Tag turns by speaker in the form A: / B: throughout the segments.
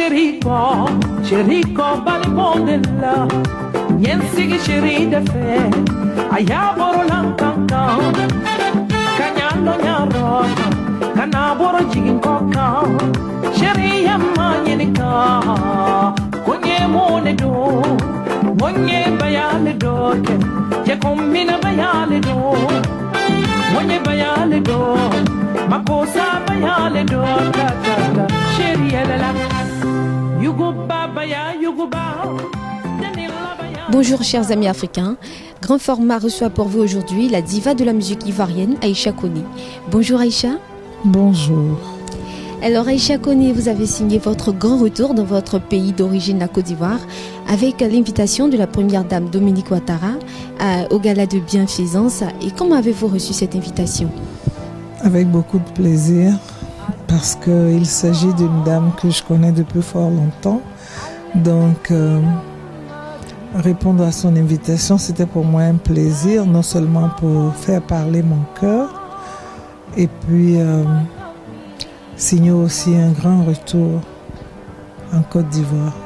A: Cherico balibondella Yensigi cheri de fe Ayaboro lankanka Kanyalo nyaro Kanaboro jigin koka Cheri yamma yenika Konye mone do Monye bayale do Je kombina bayale do Monye bayale do Makosa bayale do Tata Cheri elala
B: Bonjour chers amis africains, Grand Format reçoit pour vous aujourd'hui la diva de la musique ivoirienne Aïcha Koné. Bonjour Aïcha.
C: Bonjour.
B: Alors Aïcha Koné, vous avez signé votre grand retour dans votre pays d'origine, la Côte d'Ivoire, avec l'invitation de la première dame Dominique Ouattara au gala de bienfaisance. Et comment avez-vous reçu cette invitation?
C: Avec beaucoup de plaisir. Parce qu'il s'agit d'une dame que je connais depuis fort longtemps. Donc, répondre à son invitation, c'était pour moi un plaisir, non seulement pour faire parler mon cœur, et puis signer aussi un grand retour en Côte d'Ivoire.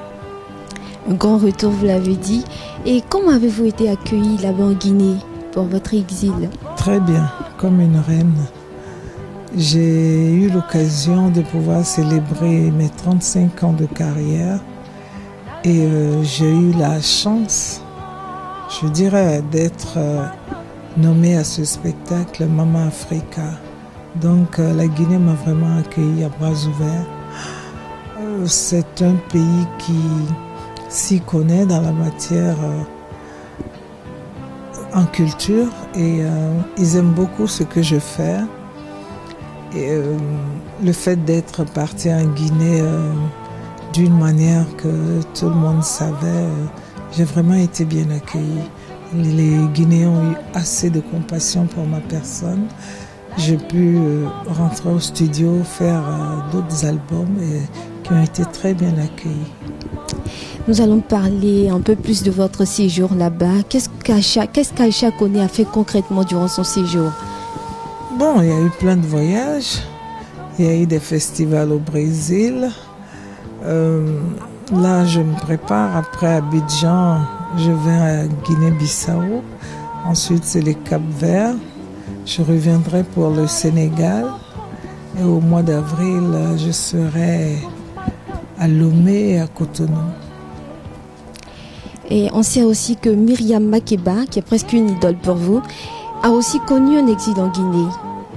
B: Un grand retour, vous l'avez dit. Et comment avez-vous été accueillie là-bas en Guinée pour votre exil?
C: Très bien, comme une reine. J'ai eu l'occasion de pouvoir célébrer mes 35 ans de carrière et j'ai eu la chance, je dirais, d'être nommée à ce spectacle Mama Africa. Donc la Guinée m'a vraiment accueilli à bras ouverts. C'est un pays qui s'y connaît dans la matière en culture et ils aiment beaucoup ce que je fais. Et le fait d'être parti en Guinée d'une manière que tout le monde savait, j'ai vraiment été bien accueillie. Les Guinéens ont eu assez de compassion pour ma personne. J'ai pu rentrer au studio, faire d'autres albums qui ont été très bien accueillis.
B: Nous allons parler un peu plus de votre séjour là-bas. Qu'est-ce qu'Aïcha Koné a fait concrètement durant son séjour?
C: Bon, il y a eu plein de voyages, il y a eu des festivals au Brésil. Là, je me prépare. Après Abidjan, je vais à Guinée-Bissau. Ensuite, c'est les Cap-Verts. Je reviendrai pour le Sénégal. Et au mois d'avril, je serai à Lomé et à Cotonou.
B: Et on sait aussi que Myriam Makeba, qui est presque une idole pour vous, a aussi connu un exil en Guinée.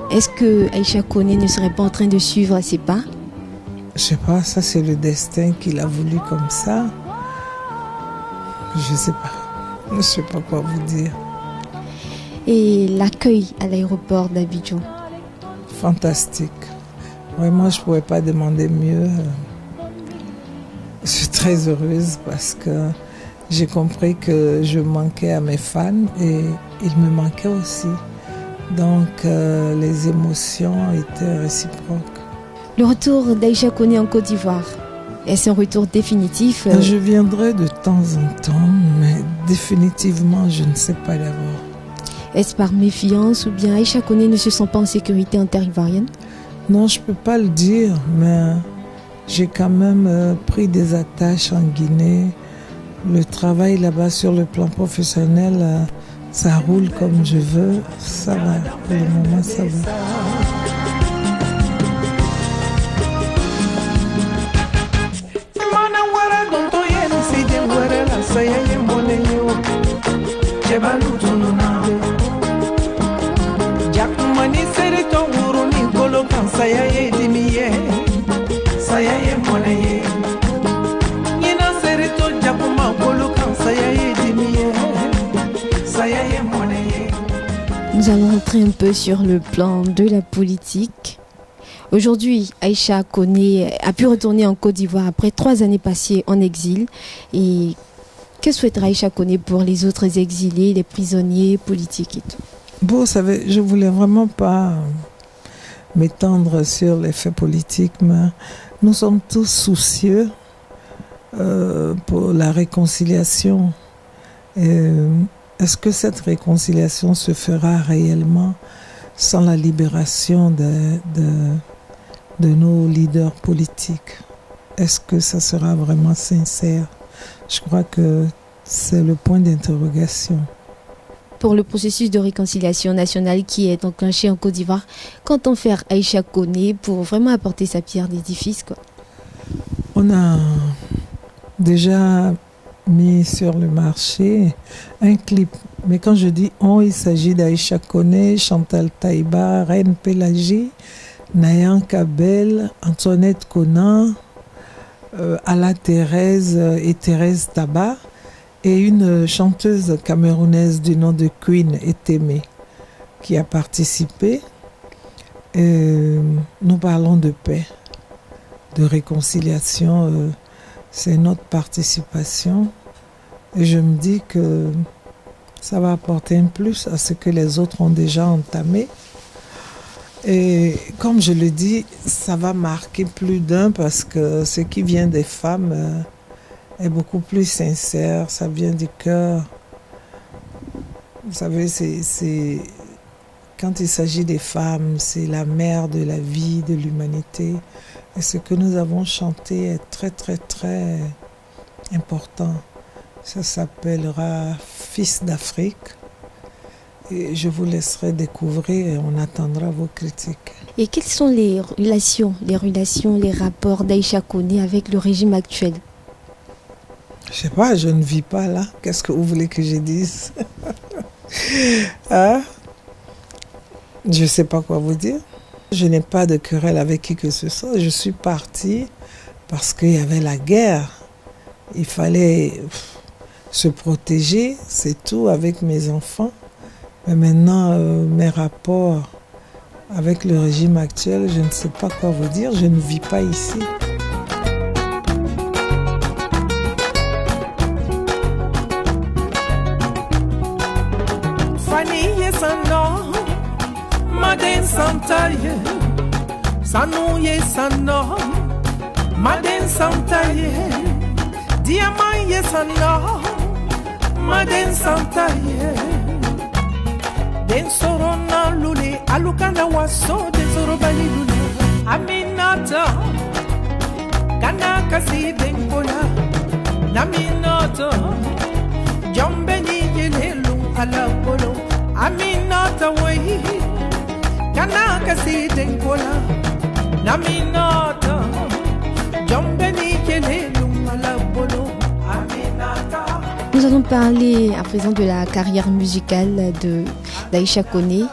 B: Est-ce que Aïcha Koné ne serait pas en train de suivre ses pas?
C: Je sais pas, ça c'est le destin qu'il a voulu comme ça. Je sais pas. Je sais pas quoi vous dire.
B: Et l'accueil à l'aéroport d'Abidjan?
C: Fantastique. Vraiment, je pouvais pas demander mieux. Je suis très heureuse parce que j'ai compris que je manquais à mes fans et ils me manquaient aussi. Donc les émotions étaient réciproques.
B: Le retour d'Aïcha Koné en Côte d'Ivoire, est-ce un retour définitif?
C: Je viendrai de temps en temps, mais définitivement, je ne sais pas d'abord.
B: Est-ce par méfiance ou bien Aïcha Koné ne se sent pas en sécurité en terre ivoirienne?
C: Non, je ne peux pas le dire, mais j'ai quand même pris des attaches en Guinée. Le travail là-bas sur le plan professionnel, ça roule comme je veux. Ça va, pour le moment, ça va.
B: Nous allons rentrer un peu sur le plan de la politique. Aujourd'hui, Aïcha Koné a pu retourner en Côte d'Ivoire après 3 années passées en exil. Et que souhaiterait Aïcha Koné pour les autres exilés, les prisonniers politiques et tout?
C: Bon, vous savez, je ne voulais vraiment pas m'étendre sur les faits politiques, mais nous sommes tous soucieux pour la réconciliation. Est-ce que cette réconciliation se fera réellement sans la libération de nos leaders politiques? est-ce que ça sera vraiment sincère? Je crois que c'est le point d'interrogation.
B: Pour le processus de réconciliation nationale qui est enclenché en Côte d'Ivoire, qu'entend faire Aïcha Koné pour vraiment apporter sa pierre d'édifice, quoi?
C: On a déjà mis sur le marché un clip. Mais quand je dis on, il s'agit d'Aïcha Koné, Chantal Taïba, Reine Pélagie, Nayan Kabel, Antoinette Conan, Ala Thérèse et Thérèse Tabat, et une chanteuse camerounaise du nom de Queen Etemé qui a participé. Nous parlons de paix, de réconciliation. C'est notre participation. Et je me dis que ça va apporter un plus à ce que les autres ont déjà entamé. Et comme je le dis, ça va marquer plus d'un parce que ce qui vient des femmes est beaucoup plus sincère, ça vient du cœur. Vous savez, quand il s'agit des femmes, c'est la mère de la vie, de l'humanité. Et ce que nous avons chanté est très, très, très important. Ça s'appellera Fils d'Afrique. Et je vous laisserai découvrir et on attendra vos critiques.
B: Et quelles sont les relations, les rapports d'Aïcha Koné avec le régime actuel?
C: Je sais pas, je ne vis pas là. Qu'est-ce que vous voulez que je dise? Hein? Je ne sais pas quoi vous dire. Je n'ai pas de querelle avec qui que ce soit. Je suis partie parce qu'il y avait la guerre. Il fallait se protéger, c'est tout, avec mes enfants. Mais maintenant, mes rapports avec le régime actuel, je ne sais pas quoi vous dire. Je ne vis pas ici.
A: Maden Santaye, Sanouye Sano, Maden Santaye, Diamaye Sano, Maden Santaye, Den Sorona Lule, Alukana Waso, Den Sorobali Lule, Aminata, Kanakasi Denkola, Naminata, Jambeni Yelelu, Alapolo, Aminata Way.
B: Nous allons parler à présent de la carrière musicale d'Aïcha Koné.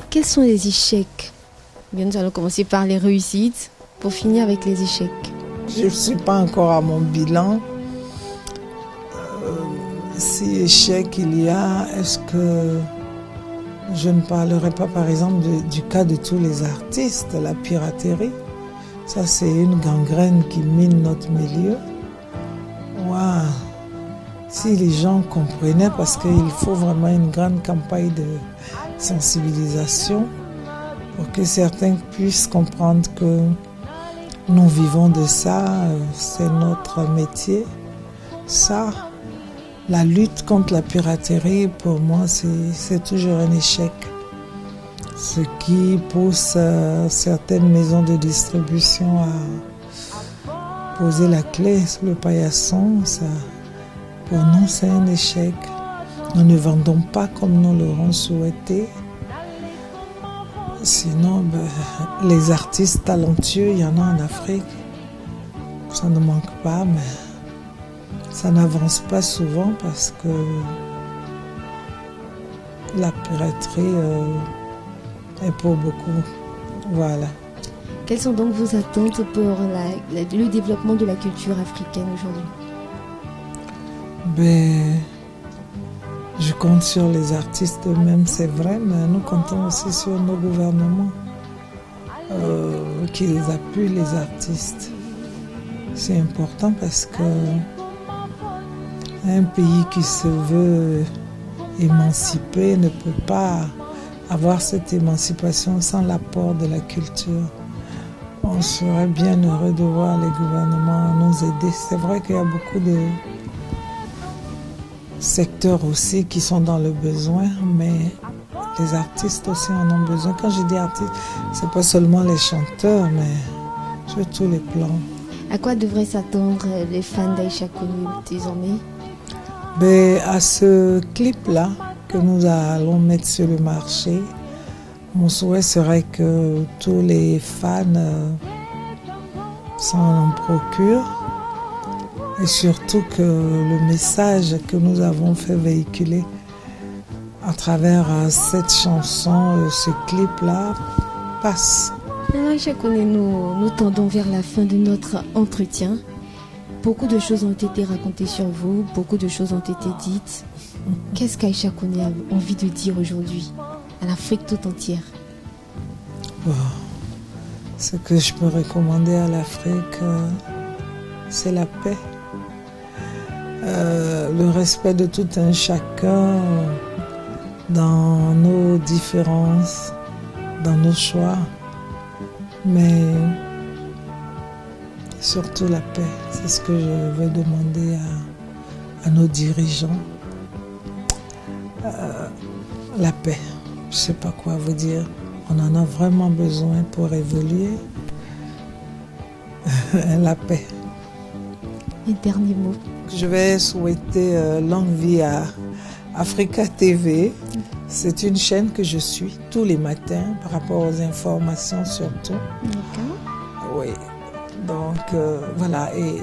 B: Quels sont les échecs? Bien, nous allons commencer par les réussites pour finir avec les échecs.
C: Je ne suis pas encore à mon bilan. Si échec il y a, est-ce que je ne parlerai pas par exemple du cas de tous les artistes, la piraterie. Ça c'est une gangrène qui mine notre milieu. Wow. Si les gens comprenaient, parce qu'il faut vraiment une grande campagne de sensibilisation pour que certains puissent comprendre que nous vivons de ça, c'est notre métier. Ça, la lutte contre la piraterie, pour moi, c'est toujours un échec. Ce qui pousse certaines maisons de distribution à poser la clé sur le paillasson, ça, pour nous, c'est un échec. Nous ne vendons pas comme nous l'aurons souhaité. Sinon, les artistes talentueux, il y en a en Afrique. Ça ne manque pas, mais ça n'avance pas souvent parce que la piraterie est pour beaucoup. Voilà.
B: Quelles sont donc vos attentes pour le développement de la culture africaine aujourd'hui?
C: Je compte sur les artistes eux-mêmes, c'est vrai, mais nous comptons aussi sur nos gouvernements qui appuient les artistes. C'est important parce que un pays qui se veut émancipé ne peut pas avoir cette émancipation sans l'apport de la culture. On serait bien heureux de voir les gouvernements nous aider. C'est vrai qu'il y a beaucoup de secteurs aussi qui sont dans le besoin, mais les artistes aussi en ont besoin. Quand je dis artistes, c'est pas seulement les chanteurs, mais sur tous les plans.
B: À quoi devraient s'attendre les fans d'Aïcha Koné désormais?
C: Ben, à ce clip-là que nous allons mettre sur le marché, mon souhait serait que tous les fans s'en procurent et surtout que le message que nous avons fait véhiculer à travers cette chanson, ce clip-là, passe.
B: Alors Aïcha Koné, nous tendons vers la fin de notre entretien. Beaucoup de choses ont été racontées sur vous, beaucoup de choses ont été dites. Qu'est-ce qu'Aïcha Koné a envie de dire aujourd'hui à l'Afrique tout entière?
C: Bon, ce que je peux recommander à l'Afrique, c'est la paix. Le respect de tout un chacun dans nos différences, dans nos choix, mais surtout la paix. C'est ce que je veux demander à nos dirigeants. La paix, je ne sais pas quoi vous dire. On en a vraiment besoin pour évoluer. La paix.
B: Un dernier mot.
C: Je vais souhaiter longue vie à Africa TV. C'est une chaîne que je suis tous les matins par rapport aux informations surtout.
B: D'accord.
C: Oui. Donc voilà, et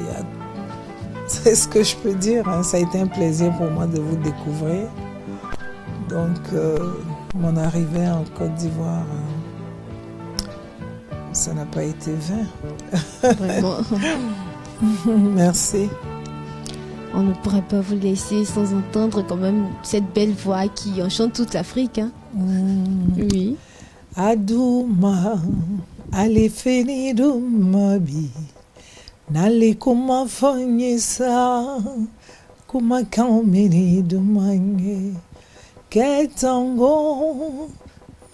C: c'est ce que je peux dire. Hein. Ça a été un plaisir pour moi de vous découvrir. Donc mon arrivée en Côte d'Ivoire, ça n'a pas été vain.
B: Vraiment.
C: Merci.
B: On ne pourrait pas vous laisser sans entendre quand même cette belle voix qui enchante toute l'Afrique. Hein? Oui.
C: Adouma, allez fini d'oumabi, n'allez comment faire ça, comment caminer d'oumanger, qu'etango,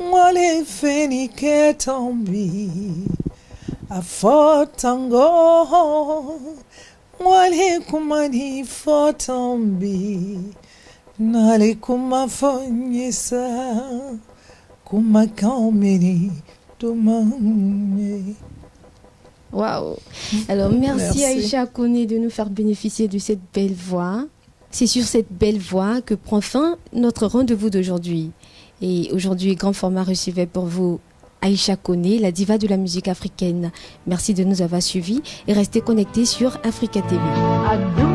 C: moi les fini qu'etambi, à fort tango. Wale kumani fotambi, nale kuma fanyesa, kuma kameni domane.
B: Waouh! Alors merci Aïcha Koné de nous faire bénéficier de cette belle voix. C'est sur cette belle voix que prend fin notre rendez-vous d'aujourd'hui. Et aujourd'hui, grand format recevait pour vous Aïcha Koné, la diva de la musique africaine. Merci de nous avoir suivis et restez connectés sur Africa TV.